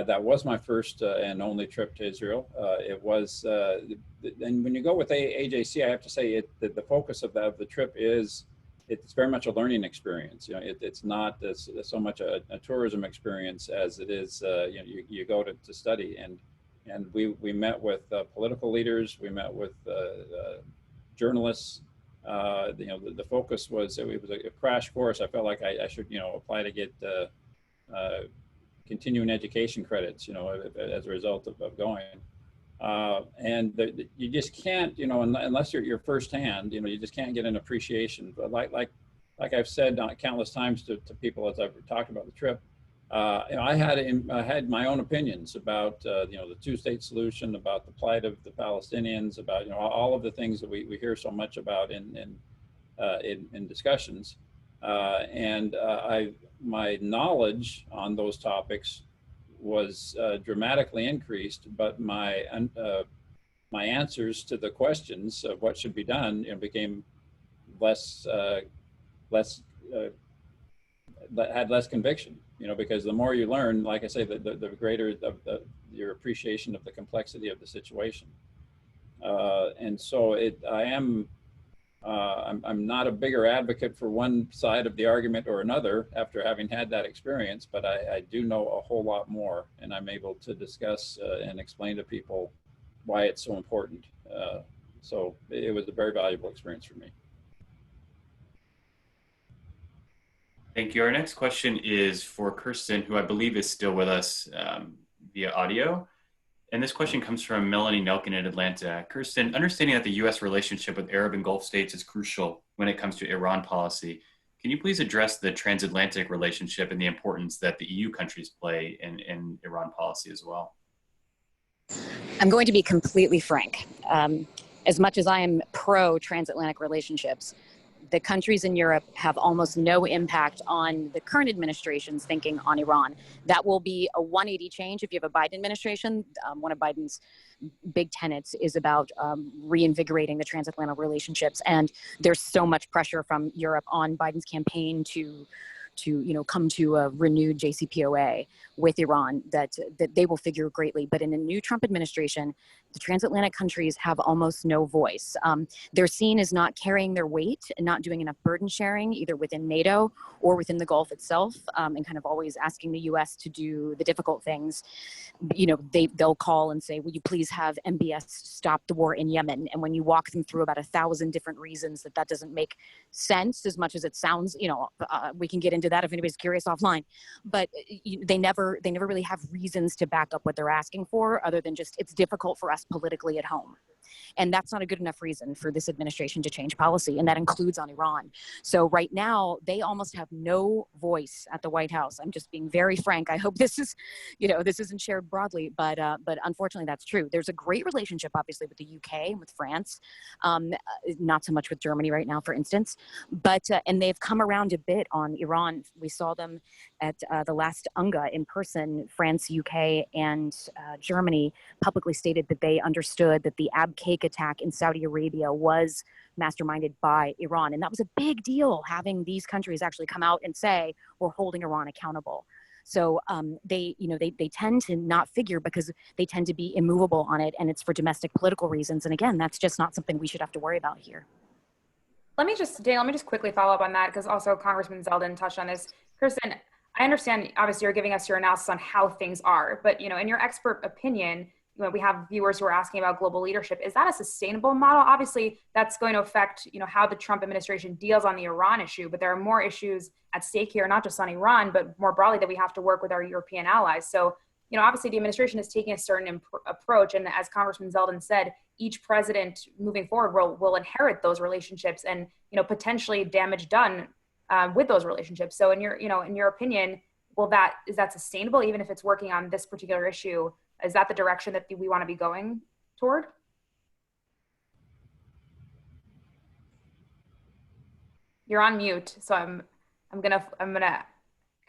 That was my first and only trip to Israel. It was, and when you go with AJC, I have to say the focus of the trip is, it's very much a learning experience. It's not so much a tourism experience as it is, you go to study. And we met with political leaders, we met with journalists. The focus was, it was a crash course. I felt like I should, apply to get continuing education credits, as a result of going. And you just can't, unless you're firsthand, you just can't get an appreciation. But like I've said countless times to people as I've talked about the trip, I had my own opinions about the two-state solution, about the plight of the Palestinians, about all of the things that we hear so much about in discussions, and my knowledge on those topics was dramatically increased, but my answers to the questions of what should be done became had less conviction, because the more you learn, like I say, the greater your appreciation of the complexity of the situation. And so I'm not a bigger advocate for one side of the argument or another after having had that experience, but I do know a whole lot more, and I'm able to discuss and explain to people why it's so important. So it was a very valuable experience for me. Thank you. Our next question is for Kirsten, who I believe is still with us via audio. And this question comes from Melanie Nelkin in Atlanta. Kirsten, understanding that the U.S. relationship with Arab and Gulf states is crucial when it comes to Iran policy, can you please address the transatlantic relationship and the importance that the EU countries play in Iran policy as well? I'm going to be completely frank. As much as I am pro-transatlantic relationships, the countries in Europe have almost no impact on the current administration's thinking on Iran. That will be a 180 change if you have a Biden administration. One of Biden's big tenets is about reinvigorating the transatlantic relationships. And there's so much pressure from Europe on Biden's campaign to come to a renewed JCPOA with Iran that they will figure greatly. But in a new Trump administration, the transatlantic countries have almost no voice. They're seen as not carrying their weight and not doing enough burden sharing, either within NATO or within the Gulf itself, and kind of always asking the U.S. to do the difficult things. They'll call and say, will you please have MBS stop the war in Yemen? And when you walk them through about 1,000 different reasons that doesn't make sense as much as it sounds, we can get into into that if anybody's curious offline. But they never really have reasons to back up what they're asking for, other than just it's difficult for us politically at home. And that's not a good enough reason for this administration to change policy, and that includes on Iran. So right now, they almost have no voice at the White House. I'm just being very frank. I hope this is, this isn't shared broadly, but unfortunately, that's true. There's a great relationship, obviously, with the UK and with France, not so much with Germany right now, for instance. But and they've come around a bit on Iran. We saw them at the last UNGA in person. France, UK, and Germany publicly stated that they understood that the Abqaiq attack in Saudi Arabia was masterminded by Iran. And that was a big deal, having these countries actually come out and say, we're holding Iran accountable. So they tend to not figure because they tend to be immovable on it, and it's for domestic political reasons. And again, that's just not something we should have to worry about here. Daniel, let me just quickly follow up on that, because also Congressman Zeldin touched on this. Kirsten, I understand, obviously, you're giving us your analysis on how things are, but, in your expert opinion, we have viewers who are asking about global leadership. Is that a sustainable model? Obviously, that's going to affect, how the Trump administration deals on the Iran issue, but there are more issues at stake here, not just on Iran, but more broadly that we have to work with our European allies. So, obviously the administration is taking a certain approach. And as Congressman Zeldin said, each president moving forward will inherit those relationships and, potentially damage done with those relationships. So in your opinion, is that sustainable, even if it's working on this particular issue? Is that the direction that we want to be going toward? You're on mute, so I'm gonna.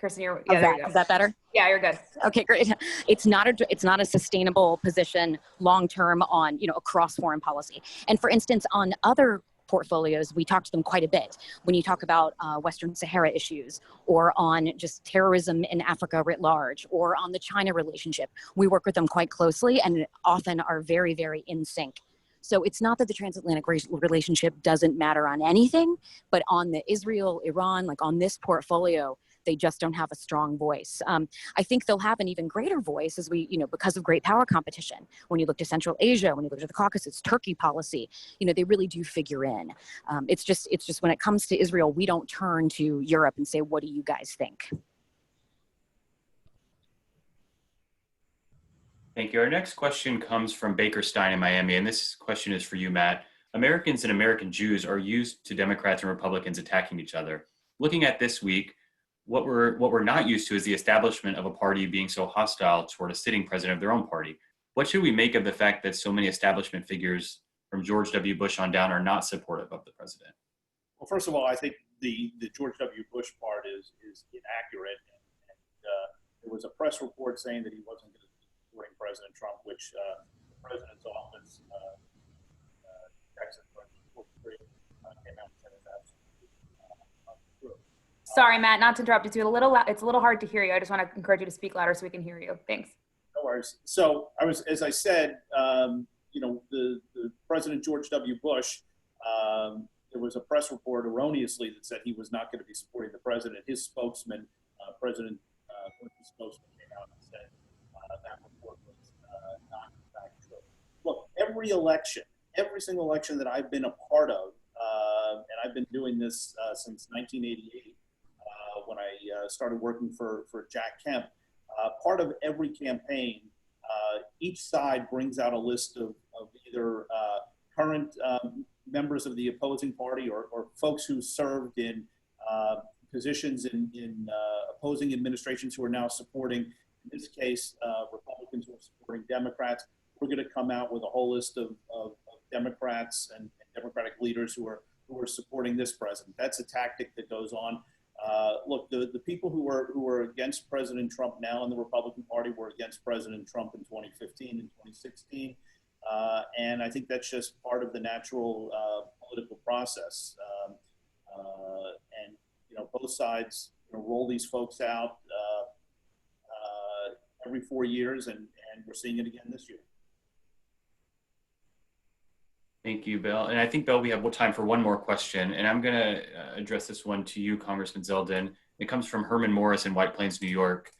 Kirsten, there you go. Is that better? Yeah, you're good. Okay, great. It's not a sustainable position long term on across foreign policy. And for instance, on other portfolios, we talk to them quite a bit. When you talk about Western Sahara issues, or on just terrorism in Africa writ large, or on the China relationship, we work with them quite closely and often are very, very in sync. So it's not that the transatlantic relationship doesn't matter on anything, but on the Israel, Iran, like on this portfolio, they just don't have a strong voice. I think they'll have an even greater voice as because of great power competition. When you look to Central Asia, when you look to the Caucasus, Turkey policy, they really do figure in. It's just when it comes to Israel, we don't turn to Europe and say, what do you guys think? Thank you. Our next question comes from Baker Stein in Miami, and this question is for you, Matt. Americans and American Jews are used to Democrats and Republicans attacking each other. Looking at this week, what we're not used to is the establishment of a party being so hostile toward a sitting president of their own party. What should we make of the fact that so many establishment figures from George W. Bush on down are not supportive of the president? Well, first of all, I think the George W. Bush part is inaccurate. And there was a press report saying that he wasn't going to be supporting President Trump, which the president's office, Texas, came out and said that's true. Sorry, Matt, not to interrupt. It's a little hard to hear you. I just want to encourage you to speak louder so we can hear you. Thanks. No worries. So as I said, the President George W. Bush, there was a press report erroneously that said he was not going to be supporting the president. His spokesman, President Clinton's spokesman, came out and said that report was not in fact true. Look, every single election that I've been a part of, and I've been doing this since 1988, when I started working for Jack Kemp. Part of every campaign, each side brings out a list of either current members of the opposing party or folks who served in positions in opposing administrations who are now supporting, in this case, Republicans who are supporting Democrats. We're going to come out with a whole list of Democrats and Democratic leaders who are supporting this president. That's a tactic that goes on. Look, the people who are against President Trump now in the Republican Party were against President Trump in 2015 and 2016. And I think that's just part of the natural political process. And, both sides roll these folks out every 4 years, and we're seeing it again this year. Thank you, Bill. And I think, Bill, we have time for one more question, and I'm going to address this one to you, Congressman Zeldin. It comes from Herman Morris in White Plains, New York.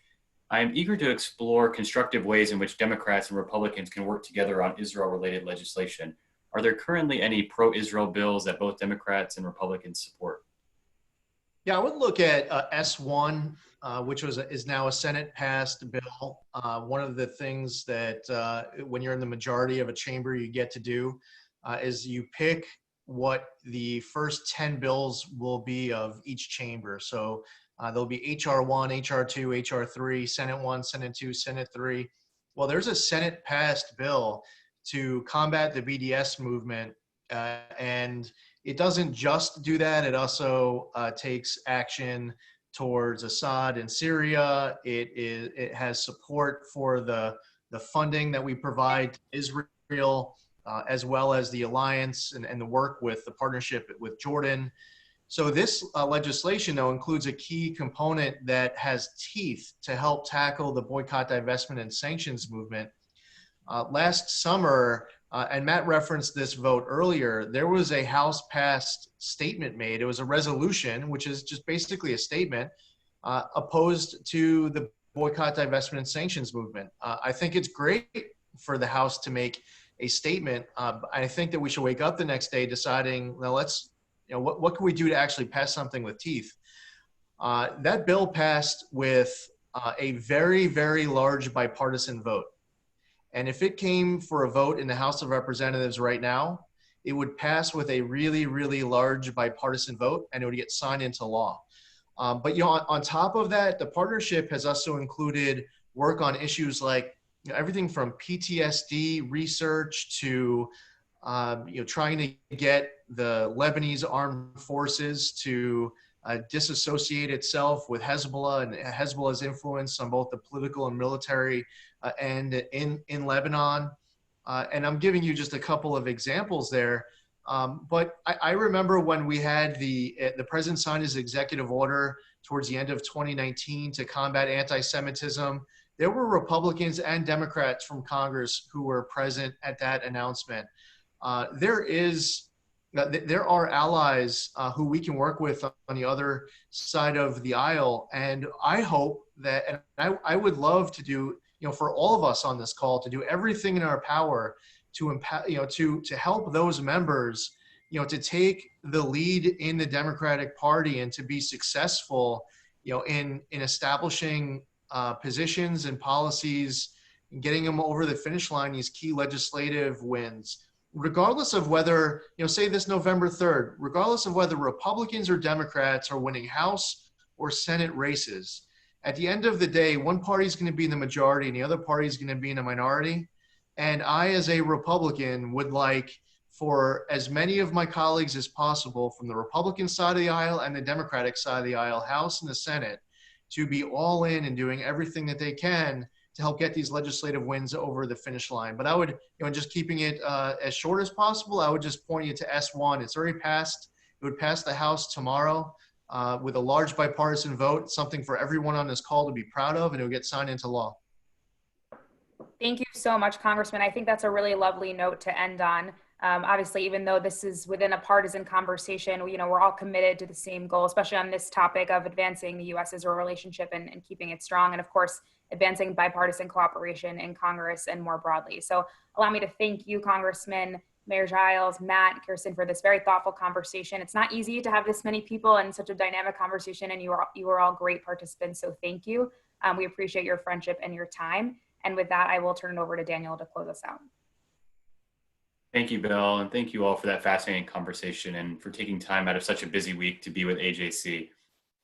I am eager to explore constructive ways in which Democrats and Republicans can work together on Israel-related legislation. Are there currently any pro-Israel bills that both Democrats and Republicans support? Yeah, I would look at S1, which is now a Senate-passed bill. One of the things that when you're in the majority of a chamber, you get to do is you pick what the first 10 bills will be of each chamber. So there'll be HR1, HR2, HR3, Senate 1, Senate 2, Senate 3. Well, there's a Senate-passed bill to combat the BDS movement, and it doesn't just do that. It also takes action towards Assad in Syria. It has support for the funding that we provide to Israel, as well as the alliance and the work with the partnership with Jordan. So this legislation, though, includes a key component that has teeth to help tackle the boycott, divestment, and sanctions movement. Last summer, and Matt referenced this vote earlier, there was a House-passed statement made. It was a resolution, which is just basically a statement opposed to the boycott, divestment, and sanctions movement. I think it's great for the House to make a statement. I think that we should wake up the next day deciding, well, what can we do to actually pass something with teeth? That bill passed with a very, very large bipartisan vote. And if it came for a vote in the House of Representatives right now, it would pass with a really, really large bipartisan vote, and it would get signed into law. But on top of that, the partnership has also included work on issues like everything from PTSD research to trying to get the Lebanese armed forces to disassociate itself with Hezbollah and Hezbollah's influence on both the political and military end in Lebanon. And I'm giving you just a couple of examples there. But I remember when we had the president signed his executive order towards the end of 2019 to combat anti-Semitism. There were Republicans and Democrats from Congress who were present at that announcement. There are allies who we can work with on the other side of the aisle, and I hope that, and I would love to do, for all of us on this call, to do everything in our power to to help those members, to take the lead in the Democratic Party and to be successful, in establishing positions and policies, and getting them over the finish line, these key legislative wins. Regardless of whether, say this November 3rd, regardless of whether Republicans or Democrats are winning House or Senate races, at the end of the day, one party is going to be in the majority and the other party is going to be in a minority. And I, as a Republican, would like for as many of my colleagues as possible from the Republican side of the aisle and the Democratic side of the aisle, House and the Senate, to be all in and doing everything that they can to help get these legislative wins over the finish line. But I would, just keeping it as short as possible, I would just point you to S1. It's already passed. It would pass the House tomorrow with a large bipartisan vote, something for everyone on this call to be proud of, and it would get signed into law. Thank you so much, Congressman. I think that's a really lovely note to end on. Obviously, even though this is within a partisan conversation, we're all committed to the same goal, especially on this topic of advancing the U.S.-Israel relationship and keeping it strong, and of course, advancing bipartisan cooperation in Congress and more broadly. So allow me to thank you, Congressman, Mayor Giles, Matt, Kirsten, for this very thoughtful conversation. It's not easy to have this many people and such a dynamic conversation, and you are all great participants, so thank you. We appreciate your friendship and your time. And with that, I will turn it over to Daniel to close us out. Thank you, Bill, and thank you all for that fascinating conversation and for taking time out of such a busy week to be with AJC.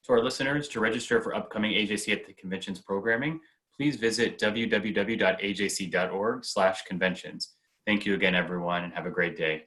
To our listeners, to register for upcoming AJC at the Conventions programming, please visit www.ajc.org/conventions. Thank you again, everyone, and have a great day.